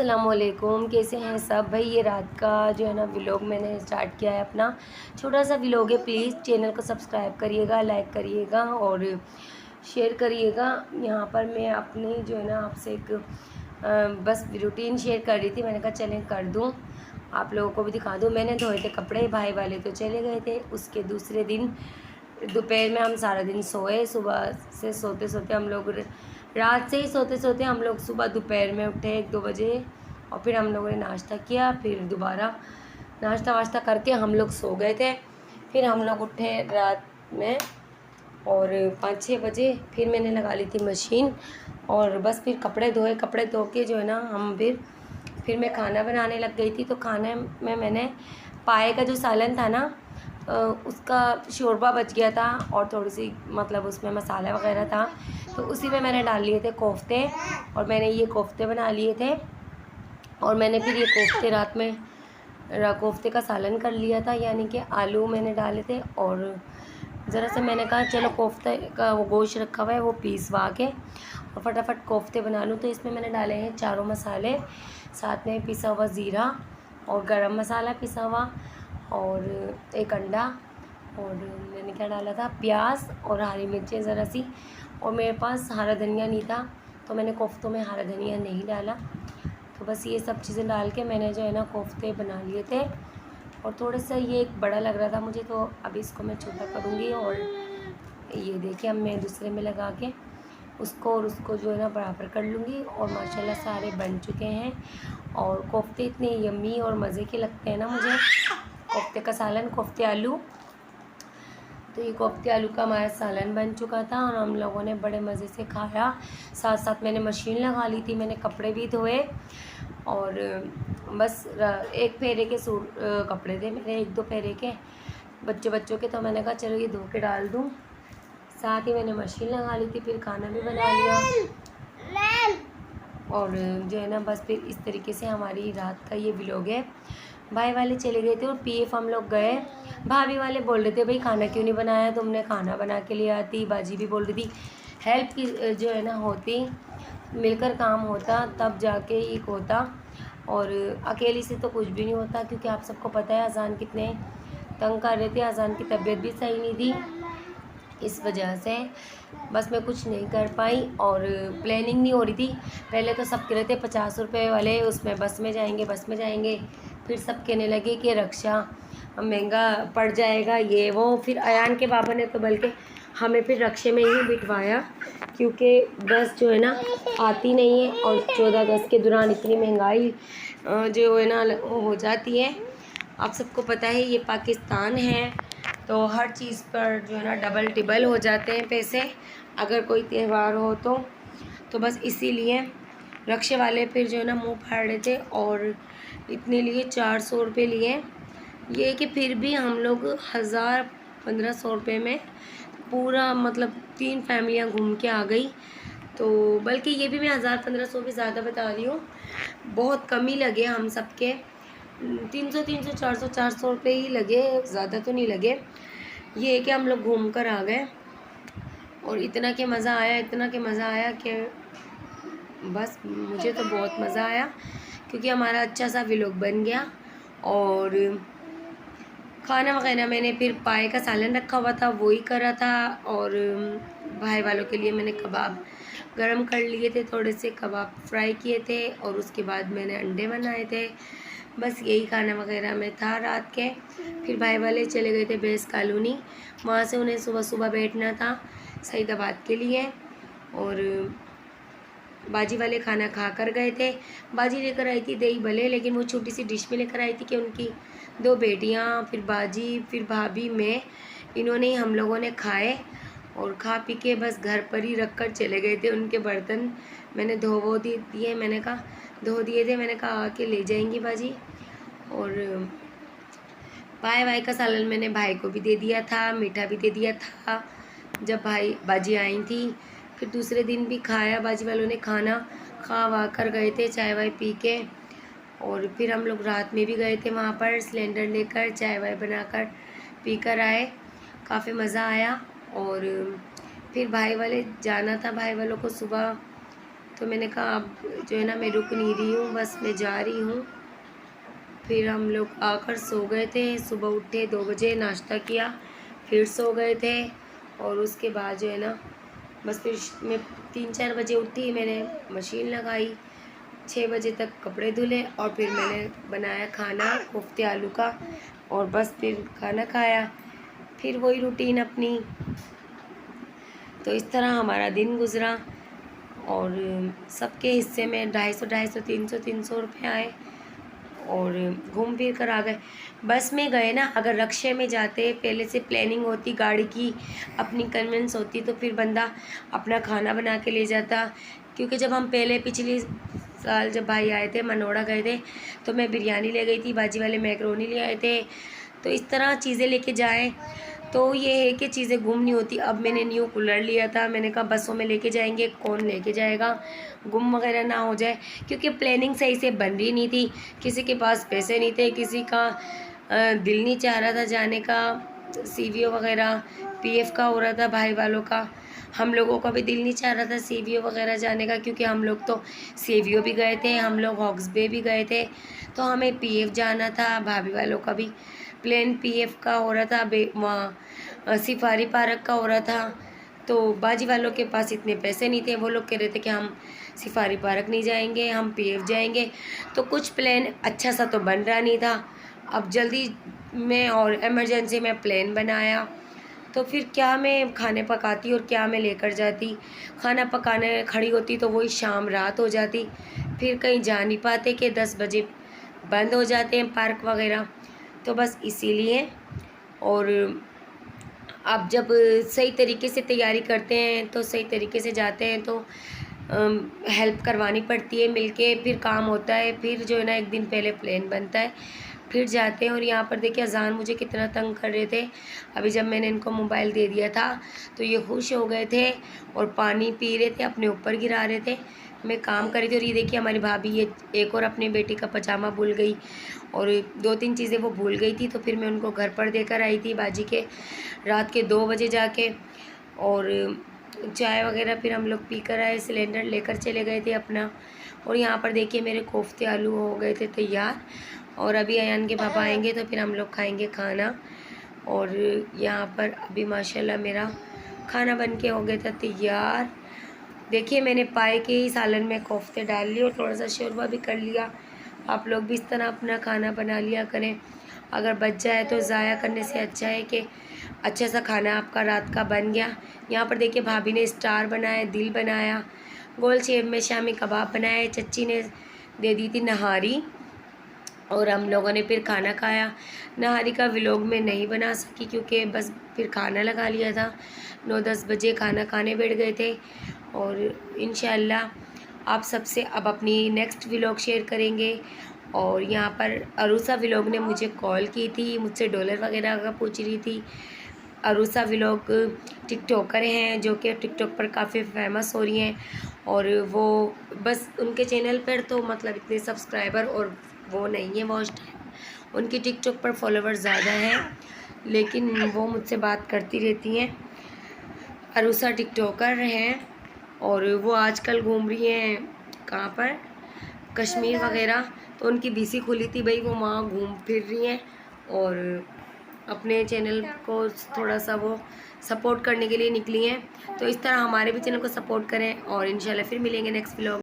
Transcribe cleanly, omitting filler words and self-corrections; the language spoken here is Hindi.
अस्सलामुअलैकुम, कैसे हैं सब भाई। ये रात का जो है ना व्लॉग मैंने स्टार्ट किया है अपना, छोटा सा व्लॉग है। प्लीज़ चैनल को सब्सक्राइब करिएगा, लाइक करिएगा और शेयर करिएगा। यहाँ पर मैं अपनी जो है ना आपसे एक बस रूटीन शेयर कर रही थी। मैंने कहा चलें कर दूँ, आप लोगों को भी दिखा दूँ। मैंने धोए थे कपड़े, भाई वाले तो चले गए थे। उसके दूसरे दिन दोपहर में हम सारा दिन सोए। सुबह से सोते सोते हम लोग, रात से ही सोते सोते हम लोग सुबह दोपहर में उठे 1-2 बजे, और फिर हम लोगों ने नाश्ता किया। फिर दोबारा नाश्ता वाश्ता करके हम लोग सो गए थे। फिर हम लोग उठे रात में और 5-6 बजे फिर मैंने लगा ली थी मशीन, और बस फिर कपड़े धोए। कपड़े धो के जो है ना हम फिर मैं खाना बनाने लग गई थी। तो खाने में मैंने पाए का जो सालन था ना, उसका शोरबा बच गया था, और थोड़ी सी मतलब उसमें मसाला वगैरह था, तो उसी में मैंने डाल लिए थे कोफ्ते। और मैंने ये कोफ्ते बना लिए थे, और मैंने फिर ये कोफ्ते रात में कोफ्ते का सालन कर लिया था, यानी कि आलू मैंने डाले थे। और ज़रा सा मैंने कहा चलो कोफ्ते का वो गोश्त रखा हुआ है वो पीसवा के और फटाफट कोफ्ते बना लूँ। तो इसमें मैंने डाले हैं चारों मसाले, साथ में पिसा हुआ ज़ीरा और गरम मसाला पिसा हुआ, और एक अंडा, और मैंने क्या डाला था, प्याज और हरी मिर्चें ज़रा सी। और मेरे पास हरा धनिया नहीं था, तो मैंने कोफ्तों में हरा धनिया नहीं डाला। तो बस ये सब चीज़ें डाल के मैंने जो है ना कोफ्ते बना लिए थे। और थोड़ा सा ये एक बड़ा लग रहा था मुझे, तो अभी इसको मैं छोटा करूँगी। और ये देखिए अब मैं दूसरे में लगा के उसको और उसको जो है ना बराबर कर लूँगी। और माशाल्लाह सारे बन चुके हैं। और कोफ्ते इतने यम्मी और मज़े के लगते हैं ना मुझे, कोफ्ते का सालन, कोफ्ते आलू। तो ये कोफ्ते आलू का हमारा सालन बन चुका था और हम लोगों ने बड़े मज़े से खाया। साथ साथ मैंने मशीन लगा ली थी, मैंने कपड़े भी धोए। और बस एक फेरे के सूट कपड़े थे मेरे, 1-2 फेरे के बच्चों के, तो मैंने कहा चलो ये धो के डाल दूँ। साथ ही मैंने मशीन लगा ली थी, फिर खाना भी बना लिया। और जो है ना बस फिर इस तरीके से हमारी रात का ये व्लॉग है। भाई वाले चले गए थे और पीएफ हम लोग गए। भाभी वाले बोल रहे थे भाई खाना क्यों नहीं बनाया तुमने, खाना बना के ले आती। बाजी भी बोल रही थी हेल्प की जो है ना होती, मिलकर काम होता तब जाके एक होता, और अकेली से तो कुछ भी नहीं होता। क्योंकि आप सबको पता है अजान कितने तंग कर रहे थे, अजान की तबीयत भी सही नहीं थी, इस वजह से बस मैं कुछ नहीं कर पाई। और प्लानिंग नहीं हो रही थी। पहले तो सब कह रहे थे 50 रुपये वाले उसमें बस में जाएंगे। फिर सब कहने लगे कि रक्षा महंगा पड़ जाएगा ये वो। फिर अयान के बाबा ने तो बल्कि हमें फिर रक्षे में ही बिठवाया, क्योंकि बस जो है ना आती नहीं है। और 14 अगस्त के दौरान इतनी महंगाई जो है ना हो जाती है। आप सबको पता है ये पाकिस्तान है, तो हर चीज़ पर जो है ना डबल टिबल हो जाते हैं पैसे अगर कोई त्यौहार हो तो बस इसीलिए रक्षे वाले फिर जो है ना मुंह फाड़ रहे थे, और इतने लिए 400 रुपये लिए। ये कि फिर भी हम लोग 1000-1500 रुपये में पूरा मतलब 3 फैमिलियाँ घूम के आ गई। तो बल्कि ये भी मैं 1000-1500 भी ज़्यादा बता रही हूँ, बहुत कम ही लगे हम सबके। 300 400 रुपये ही लगे, ज़्यादा तो नहीं लगे। ये है कि हम लोग घूम कर आ गए, और इतना कि मज़ा आया कि बस मुझे तो बहुत मज़ा आया, क्योंकि हमारा अच्छा सा व्लॉग बन गया। और खाना वगैरह मैंने फिर पाए का सालन रखा हुआ था वही करा था, और भाई वालों के लिए मैंने कबाब गरम कर लिए थे, थोड़े से कबाब फ्राई किए थे, और उसके बाद मैंने अंडे बनाए थे। बस यही खाना वगैरह में था रात के। फिर भाई वाले चले गए थे बेस कॉलोनी, वहाँ से उन्हें सुबह सुबह बैठना था सईदाबाद के लिए। और बाजी वाले खाना खा कर गए थे। बाजी लेकर आई थी दही भले, लेकिन वो छोटी सी डिश में लेकर आई थी कि उनकी 2 बेटियाँ, फिर बाजी, फिर भाभी, मैं, इन्होंने ही हम लोगों ने खाए। और खा पी के बस घर पर ही रख कर चले गए थे। उनके बर्तन मैंने धो दिए, मैंने कहा धो दिए थे, मैंने कहा आके ले जाएंगी बाजी। और पाए वाई का सालन मैंने भाई को भी दे दिया था, मीठा भी दे दिया था जब बाजी आई थी। फिर दूसरे दिन भी खाया, बाजी वालों ने खाना खा वा कर गए थे चाय वाय पी के। और फिर हम लोग रात में भी गए थे वहाँ पर सिलेंडर लेकर, चाय वाय बनाकर पी कर आए, काफ़ी मज़ा आया। और फिर भाई वाले जाना था, भाई वालों को सुबह तो मैंने कहा अब जो है ना मैं रुक नहीं रही हूँ, बस मैं जा रही हूँ। फिर हम लोग आकर सो गए थे। सुबह उठे 2 बजे, नाश्ता किया, फिर सो गए थे। और उसके बाद जो है ना बस फिर मैं 3-4 बजे उठी, मैंने मशीन लगाई, 6 बजे तक कपड़े धुले और फिर मैंने बनाया खाना कोफ्ते आलू का और बस फिर खाना खाया। फिर वही रूटीन अपनी। तो इस तरह हमारा दिन गुज़रा और सबके हिस्से में 250 300 रुपये आए और घूम फिर कर आ गए। बस में गए ना, अगर रक्शे में जाते, पहले से प्लानिंग होती, गाड़ी की अपनी कन्वेंस होती, तो फिर बंदा अपना खाना बना के ले जाता। क्योंकि जब हम पहले पिछले साल जब भाई आए थे, मनोड़ा गए थे, तो मैं बिरयानी ले गई थी, बाजी वाले मैकरोनी ले आए थे। तो इस तरह चीज़ें लेके जाएं तो ये है कि चीज़ें गुम नहीं होती। अब मैंने न्यू कूलर लिया था, मैंने कहा बसों में लेके जाएंगे, कौन लेके जाएगा, गुम वगैरह ना हो जाए। क्योंकि प्लानिंग सही से बन रही नहीं थी, किसी के पास पैसे नहीं थे, किसी का दिल नहीं चाह रहा था जाने का, CVO वगैरह PF का हो रहा था भाई वालों का, हम लोगों का भी दिल नहीं चाह रहा था CVO वगैरह जाने का। क्योंकि हम लोग तो CVO भी गए थे, हम लोग हॉक्स बे भी गए थे, तो हमें PF जाना था। भाभी वालों का भी प्लेन PF का हो रहा था, वहाँ सफारी पार्क का हो रहा था। तो बाजी वालों के पास इतने पैसे नहीं थे, वो लोग कह रहे थे कि हम सफारी पार्क नहीं जाएंगे, हम PF जाएंगे। तो कुछ प्लान अच्छा सा तो बन रहा नहीं था। अब जल्दी में और इमरजेंसी में प्लान बनाया, तो फिर क्या मैं खाने पकाती और क्या मैं लेकर जाती। खाना पकाने खड़ी होती तो वही शाम रात हो जाती, फिर कहीं जा नहीं पाते कि 10 बजे बंद हो जाते हैं पार्क वगैरह। तो बस इसीलिए। और अब जब सही तरीके से तैयारी करते हैं तो सही तरीके से जाते हैं, तो हेल्प करवानी पड़ती है मिलके, फिर काम होता है। फिर जो है ना एक दिन पहले प्लान बनता है, फिर जाते हैं। और यहाँ पर देखिए अजान मुझे कितना तंग कर रहे थे। अभी जब मैंने इनको मोबाइल दे दिया था तो ये खुश हो गए थे और पानी पी रहे थे, अपने ऊपर गिरा रहे थे। मैं काम कर रही थी और ये देखिए हमारी भाभी ये एक और अपनी बेटी का पजामा भूल गई और 2-3 चीज़ें वो भूल गई थी। तो फिर मैं उनको घर पर देकर आई थी बाजी के, रात के 2 बजे जाके। और चाय वगैरह फिर हम लोग पी कर आए, सिलेंडर लेकर चले गए थे अपना। और यहाँ पर देखिए मेरे कोफ्ते आलू हो गए थे तैयार और अभी अयान के पापा आएंगे तो फिर हम लोग खाएंगे खाना। और यहाँ पर अभी माशाल्लाह मेरा खाना बन के हो गया था तैयार। देखिए मैंने पाए के ही सालन में कोफ्ते डाल लिए और थोड़ा सा शोरबा भी कर लिया। आप लोग भी इस तरह अपना खाना बना लिया करें, अगर बच जाए तो ज़ाया करने से अच्छा है कि अच्छा सा खाना आपका रात का बन गया। यहाँ पर देखिए भाभी ने स्टार बनाया, दिल बनाया, गोल शेप में शामी कबाब बनाए, चच्ची ने दे दी थी नहारी और हम लोगों ने फिर खाना खाया। नहारी का व्लॉग में नहीं बना सकी क्योंकि बस फिर खाना लगा लिया था, 9-10 बजे खाना खाने बैठ गए थे। और इंशाल्लाह आप सबसे अब अपनी नेक्स्ट व्लॉग शेयर करेंगे। और यहाँ पर अरूसा व्लॉग ने मुझे कॉल की थी, मुझसे डॉलर वगैरह का पूछ रही थी। अरूसा व्लॉग टिकटॉकर हैं जो कि टिकटॉक पर काफ़ी फेमस हो रही हैं और वो बस उनके चैनल पर तो मतलब इतने सब्सक्राइबर और वो नहीं है वॉच टाइम, उनकी टिकटॉक पर फॉलोवर ज़्यादा हैं, लेकिन वो मुझसे बात करती रहती हैं। अरूसा टिकटॉकर हैं और वो आजकल घूम रही हैं कहाँ पर, कश्मीर वगैरह। तो उनकी BC खुली थी भाई, वो वहाँ घूम फिर रही हैं और अपने चैनल को थोड़ा सा वो सपोर्ट करने के लिए निकली हैं। तो इस तरह हमारे भी चैनल को सपोर्ट करें और इंशाल्लाह फिर मिलेंगे नेक्स्ट व्लॉग।